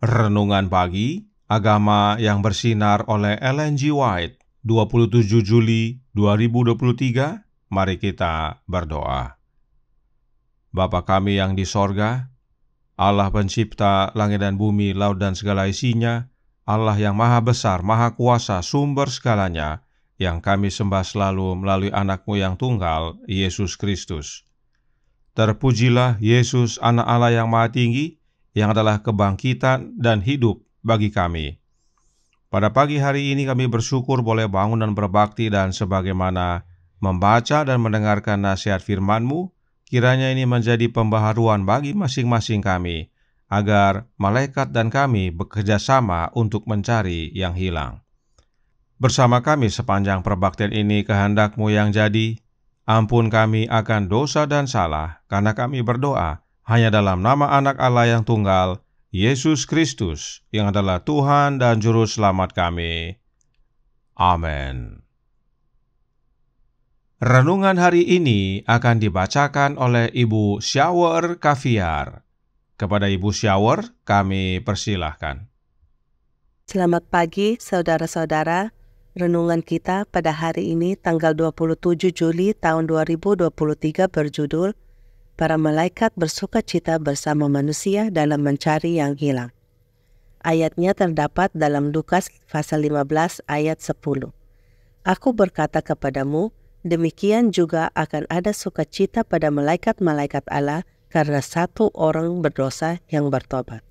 Renungan Pagi, Agama yang Bersinar oleh Ellen G. White, 27 Juli 2023. Mari kita berdoa. Bapa kami yang di sorga, Allah pencipta langit dan bumi, laut dan segala isinya, Allah yang maha besar, maha kuasa, sumber segalanya, yang kami sembah selalu melalui anak-Mu yang tunggal, Yesus Kristus. Terpujilah Yesus, anak Allah yang maha tinggi, yang adalah kebangkitan dan hidup bagi kami. Pada pagi hari ini kami bersyukur boleh bangun dan berbakti, dan sebagaimana membaca dan mendengarkan nasihat firman-Mu, kiranya ini menjadi pembaharuan bagi masing-masing kami, agar malaikat dan kami bekerja sama untuk mencari yang hilang. Bersama kami sepanjang perbaktian ini kehendak-Mu yang jadi. Ampun kami akan dosa dan salah, karena kami berdoa hanya dalam nama Anak Allah yang tunggal, Yesus Kristus, yang adalah Tuhan dan Juru Selamat kami. Amin. Renungan hari ini akan dibacakan oleh Ibu Shower Kaviar. Kepada Ibu Shower, kami persilahkan. Selamat pagi, saudara-saudara. Renungan kita pada hari ini, tanggal 27 Juli tahun 2023 berjudul Para Malaikat Bersukacita Bersama Manusia dalam Mencari yang Hilang. Ayatnya terdapat dalam Lukas pasal 15 ayat 10. Aku berkata kepadamu, demikian juga akan ada sukacita pada malaikat-malaikat Allah karena satu orang berdosa yang bertobat.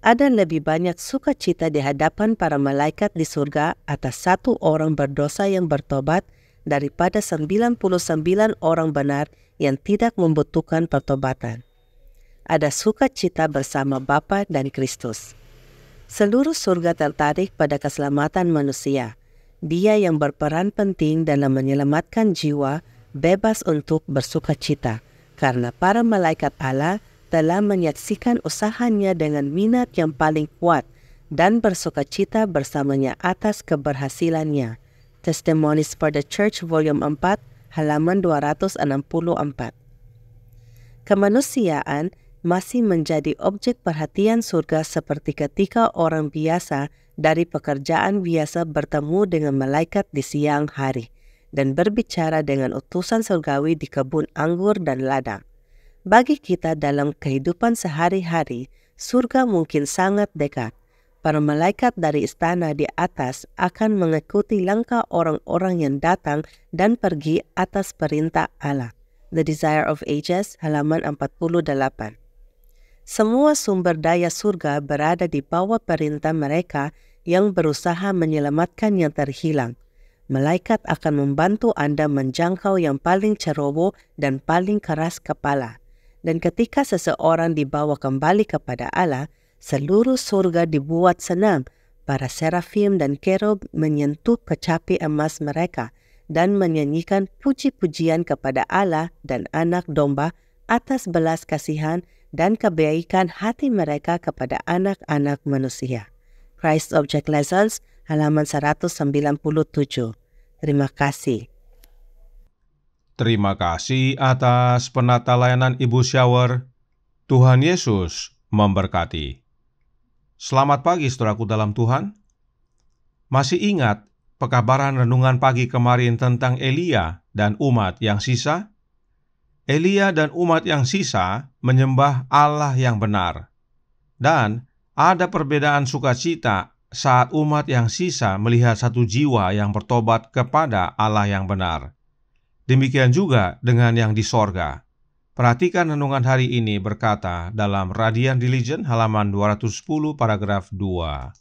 Ada lebih banyak sukacita di hadapan para malaikat di surga atas satu orang berdosa yang bertobat daripada 99 orang benar yang tidak membutuhkan pertobatan. Ada sukacita bersama Bapa dan Kristus. Seluruh surga tertarik pada keselamatan manusia. Dia yang berperan penting dalam menyelamatkan jiwa bebas untuk bersukacita, karena para malaikat Allah telah menyaksikan usahanya dengan minat yang paling kuat dan bersukacita bersamanya atas keberhasilannya. Testimonies for the Church Volume 4, halaman 264. Kemanusiaan masih menjadi objek perhatian surga seperti ketika orang biasa dari pekerjaan biasa bertemu dengan malaikat di siang hari dan berbicara dengan utusan surgawi di kebun anggur dan ladang. Bagi kita dalam kehidupan sehari-hari, surga mungkin sangat dekat. Para malaikat dari istana di atas akan mengikuti langkah orang-orang yang datang dan pergi atas perintah Allah. The Desire of Ages, halaman 48. Semua sumber daya surga berada di bawah perintah mereka yang berusaha menyelamatkan yang terhilang. Malaikat akan membantu Anda menjangkau yang paling ceroboh dan paling keras kepala. Dan ketika seseorang dibawa kembali kepada Allah, seluruh surga dibuat senang. Para serafim dan kerub menyentuh kecapi emas mereka dan menyanyikan puji-pujian kepada Allah dan Anak Domba atas belas kasihan dan kebaikan hati mereka kepada anak-anak manusia. Christ Object Lessons, halaman 197. Terima kasih. Terima kasih atas penata layanan Ibu Shower. Tuhan Yesus memberkati. Selamat pagi saudaraku dalam Tuhan. Masih ingat pekabaran renungan pagi kemarin tentang Elia dan umat yang sisa? Elia dan umat yang sisa menyembah Allah yang benar. Dan ada perbedaan sukacita saat umat yang sisa melihat satu jiwa yang bertobat kepada Allah yang benar. Demikian juga dengan yang di sorga. Perhatikan renungan hari ini berkata dalam Radiant Religion halaman 210 paragraf 2.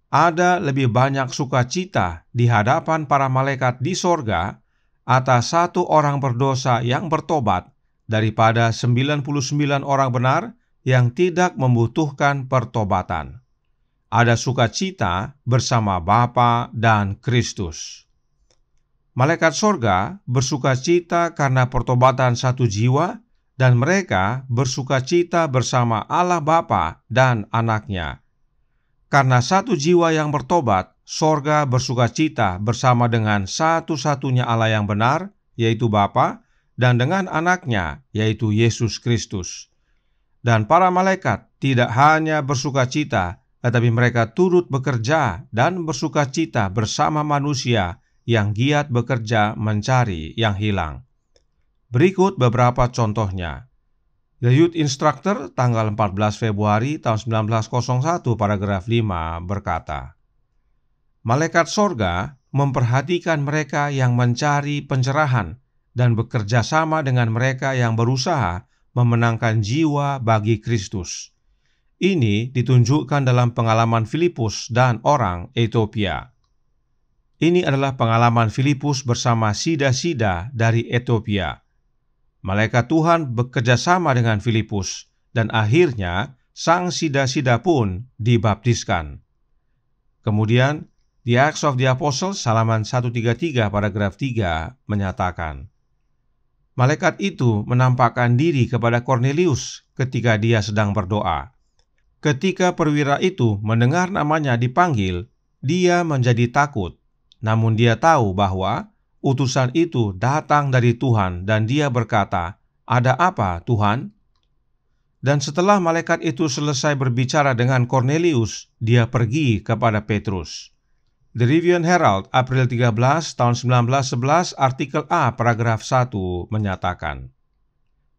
Ada lebih banyak sukacita di hadapan para malaikat di sorga atas satu orang berdosa yang bertobat daripada 99 orang benar yang tidak membutuhkan pertobatan. Ada sukacita bersama Bapa dan Kristus. Malaikat sorga bersukacita karena pertobatan satu jiwa, dan mereka bersukacita bersama Allah Bapa dan Anaknya. Karena satu jiwa yang bertobat, sorga bersukacita bersama dengan satu-satunya Allah yang benar, yaitu Bapa, dan dengan Anaknya, yaitu Yesus Kristus. Dan para malaikat tidak hanya bersukacita, tetapi mereka turut bekerja dan bersukacita bersama manusia yang giat bekerja mencari yang hilang. Berikut beberapa contohnya. The Youth Instructor tanggal 14 Februari tahun 1901 paragraf 5 berkata, malaikat sorga memperhatikan mereka yang mencari pencerahan dan bekerja sama dengan mereka yang berusaha memenangkan jiwa bagi Kristus. Ini ditunjukkan dalam pengalaman Filipus dan orang Ethiopia. Ini adalah pengalaman Filipus bersama sida-sida dari Ethiopia. Malaikat Tuhan bekerja sama dengan Filipus, dan akhirnya sang sida-sida pun dibaptiskan. Kemudian, The Acts of the Apostles, halaman 133 paragraf 3 menyatakan, malaikat itu menampakkan diri kepada Kornelius ketika dia sedang berdoa. Ketika perwira itu mendengar namanya dipanggil, dia menjadi takut, namun dia tahu bahwa utusan itu datang dari Tuhan dan dia berkata, "Ada apa, Tuhan?" Dan setelah malaikat itu selesai berbicara dengan Kornelius, dia pergi kepada Petrus. The Review and Herald, April 13 tahun 1911, artikel A, paragraf 1 menyatakan,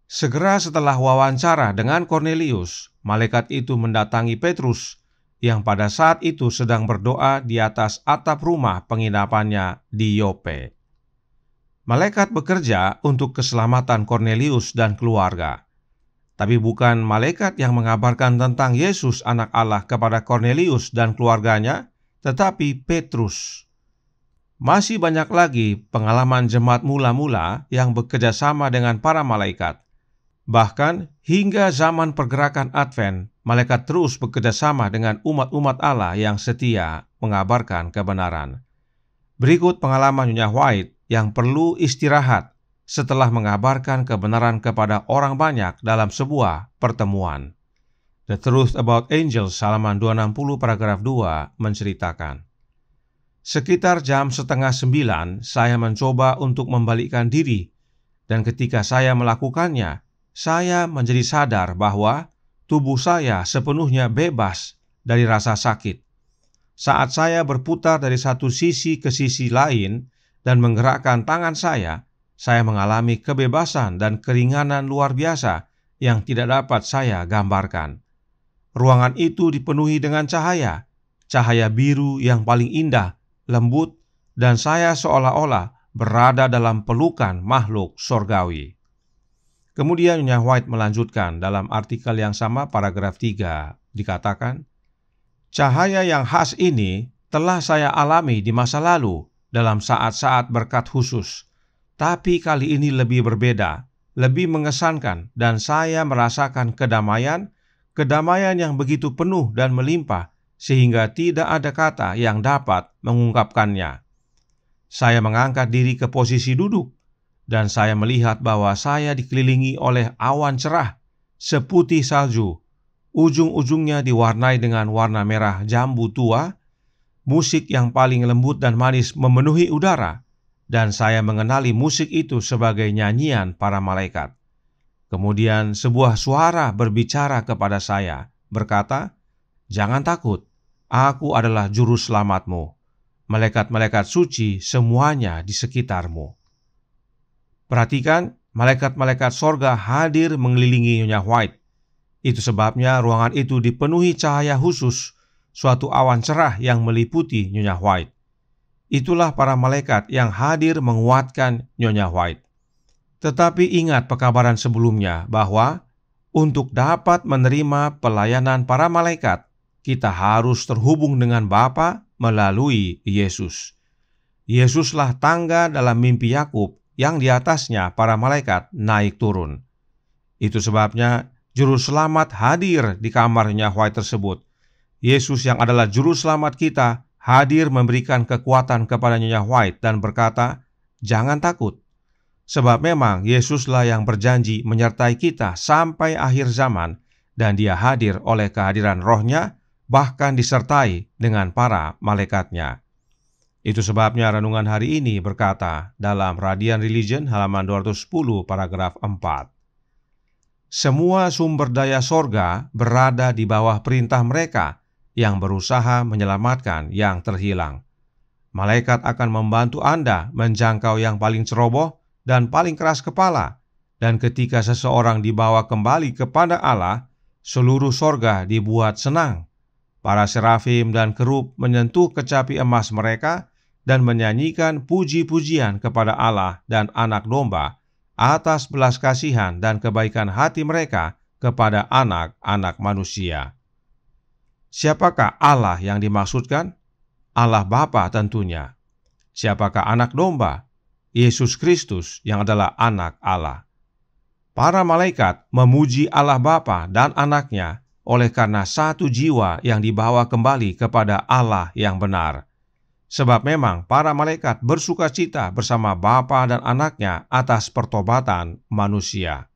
segera setelah wawancara dengan Kornelius, malaikat itu mendatangi Petrus, yang pada saat itu sedang berdoa di atas atap rumah penginapannya di Yope. Malaikat bekerja untuk keselamatan Kornelius dan keluarga. Tapi bukan malaikat yang mengabarkan tentang Yesus anak Allah kepada Kornelius dan keluarganya, tetapi Petrus. Masih banyak lagi pengalaman jemaat mula-mula yang bekerja sama dengan para malaikat. Bahkan hingga zaman pergerakan Advent, malaikat terus bekerja sama dengan umat-umat Allah yang setia mengabarkan kebenaran. Berikut pengalaman Nyonya White yang perlu istirahat setelah mengabarkan kebenaran kepada orang banyak dalam sebuah pertemuan. The Truth About Angels, halaman 260 paragraf 2 menceritakan, sekitar jam 8:30 saya mencoba untuk membalikkan diri, dan ketika saya melakukannya, saya menjadi sadar bahwa tubuh saya sepenuhnya bebas dari rasa sakit. Saat saya berputar dari satu sisi ke sisi lain dan menggerakkan tangan saya mengalami kebebasan dan keringanan luar biasa yang tidak dapat saya gambarkan. Ruangan itu dipenuhi dengan cahaya biru yang paling indah, lembut, dan saya seolah-olah berada dalam pelukan makhluk sorgawi. Kemudian Nyonya White melanjutkan dalam artikel yang sama paragraf 3, dikatakan, cahaya yang khas ini telah saya alami di masa lalu dalam saat-saat berkat khusus, tapi kali ini lebih berbeda, lebih mengesankan, dan saya merasakan kedamaian yang begitu penuh dan melimpah, sehingga tidak ada kata yang dapat mengungkapkannya. Saya mengangkat diri ke posisi duduk, dan saya melihat bahwa saya dikelilingi oleh awan cerah seputih salju. Ujung-ujungnya diwarnai dengan warna merah jambu tua. Musik yang paling lembut dan manis memenuhi udara, dan saya mengenali musik itu sebagai nyanyian para malaikat. Kemudian sebuah suara berbicara kepada saya, berkata, "Jangan takut, aku adalah juru selamatmu. Malaikat-malaikat suci semuanya di sekitarmu." Perhatikan, malaikat-malaikat sorga hadir mengelilingi Nyonya White. Itu sebabnya ruangan itu dipenuhi cahaya khusus, suatu awan cerah yang meliputi Nyonya White. Itulah para malaikat yang hadir menguatkan Nyonya White. Tetapi ingat pekabaran sebelumnya bahwa untuk dapat menerima pelayanan para malaikat, kita harus terhubung dengan Bapa melalui Yesus. Yesuslah tangga dalam mimpi Yakub yang di atasnya para malaikat naik turun. Itu sebabnya Juru Selamat hadir di kamarnya White tersebut. Yesus yang adalah Juru Selamat kita hadir memberikan kekuatan kepada Nyonya White dan berkata, "Jangan takut." Sebab memang Yesuslah yang berjanji menyertai kita sampai akhir zaman, dan Dia hadir oleh kehadiran Roh-Nya, bahkan disertai dengan para malaikatnya. Itu sebabnya renungan hari ini berkata dalam Radiant Religion halaman 210 paragraf 4. Semua sumber daya sorga berada di bawah perintah mereka yang berusaha menyelamatkan yang terhilang. Malaikat akan membantu Anda menjangkau yang paling ceroboh dan paling keras kepala, dan ketika seseorang dibawa kembali kepada Allah, seluruh sorga dibuat senang. Para serafim dan kerub menyentuh kecapi emas mereka dan menyanyikan puji-pujian kepada Allah dan Anak Domba atas belas kasihan dan kebaikan hati mereka kepada anak-anak manusia. Siapakah Allah yang dimaksudkan? Allah Bapa tentunya. Siapakah Anak Domba? Yesus Kristus yang adalah Anak Allah. Para malaikat memuji Allah Bapa dan Anaknya oleh karena satu jiwa yang dibawa kembali kepada Allah yang benar. Sebab memang para malaikat bersukacita bersama Bapa dan Anaknya atas pertobatan manusia.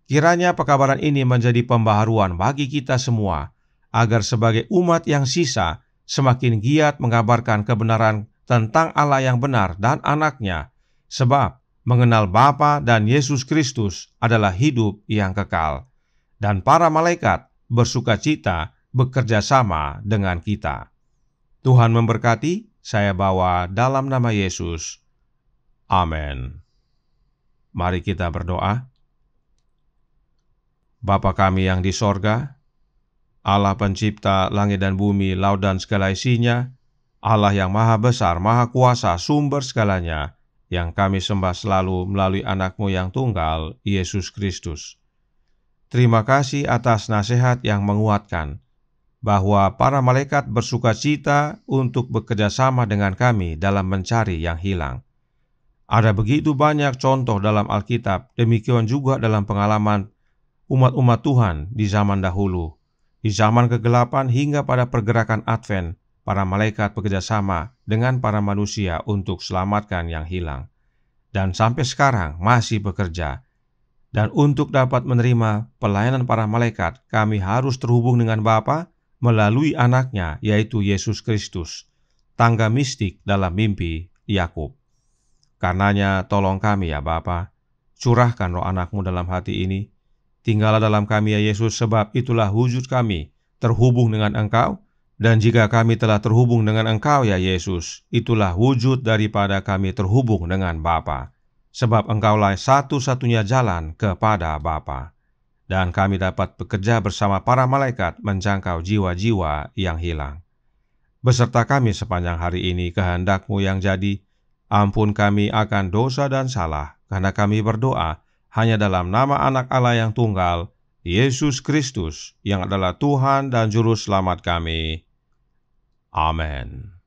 Kiranya pekabaran ini menjadi pembaharuan bagi kita semua, agar sebagai umat yang sisa semakin giat mengabarkan kebenaran tentang Allah yang benar dan Anaknya, sebab mengenal Bapa dan Yesus Kristus adalah hidup yang kekal. Dan para malaikat bersukacita bekerja sama dengan kita. Tuhan memberkati. Saya bawa dalam nama Yesus. Amin. Mari kita berdoa. Bapa kami yang di sorga, Allah pencipta langit dan bumi, laut dan segala isinya, Allah yang maha besar, maha kuasa, sumber segalanya, yang kami sembah selalu melalui Anak-Mu yang tunggal, Yesus Kristus. Terima kasih atas nasihat yang menguatkan, bahwa para malaikat bersukacita untuk bekerja sama dengan kami dalam mencari yang hilang. Ada begitu banyak contoh dalam Alkitab, demikian juga dalam pengalaman umat-umat Tuhan di zaman dahulu. Di zaman kegelapan hingga pada pergerakan Advent, para malaikat bekerja sama dengan para manusia untuk selamatkan yang hilang. Dan sampai sekarang masih bekerja. Dan untuk dapat menerima pelayanan para malaikat, kami harus terhubung dengan Bapa melalui Anaknya, yaitu Yesus Kristus, tangga mistik dalam mimpi Yakub. Karenanya tolong kami ya Bapa, curahkan roh Anak-Mu dalam hati ini. Tinggallah dalam kami ya Yesus, sebab itulah wujud kami terhubung dengan Engkau. Dan jika kami telah terhubung dengan Engkau ya Yesus, itulah wujud daripada kami terhubung dengan Bapa. Sebab Engkaulah satu-satunya jalan kepada Bapa. Dan kami dapat bekerja bersama para malaikat menjangkau jiwa-jiwa yang hilang. Beserta kami sepanjang hari ini kehendak-Mu yang jadi. Ampun kami akan dosa dan salah, karena kami berdoa hanya dalam nama Anak Allah yang tunggal, Yesus Kristus, yang adalah Tuhan dan Juru Selamat kami. Amin.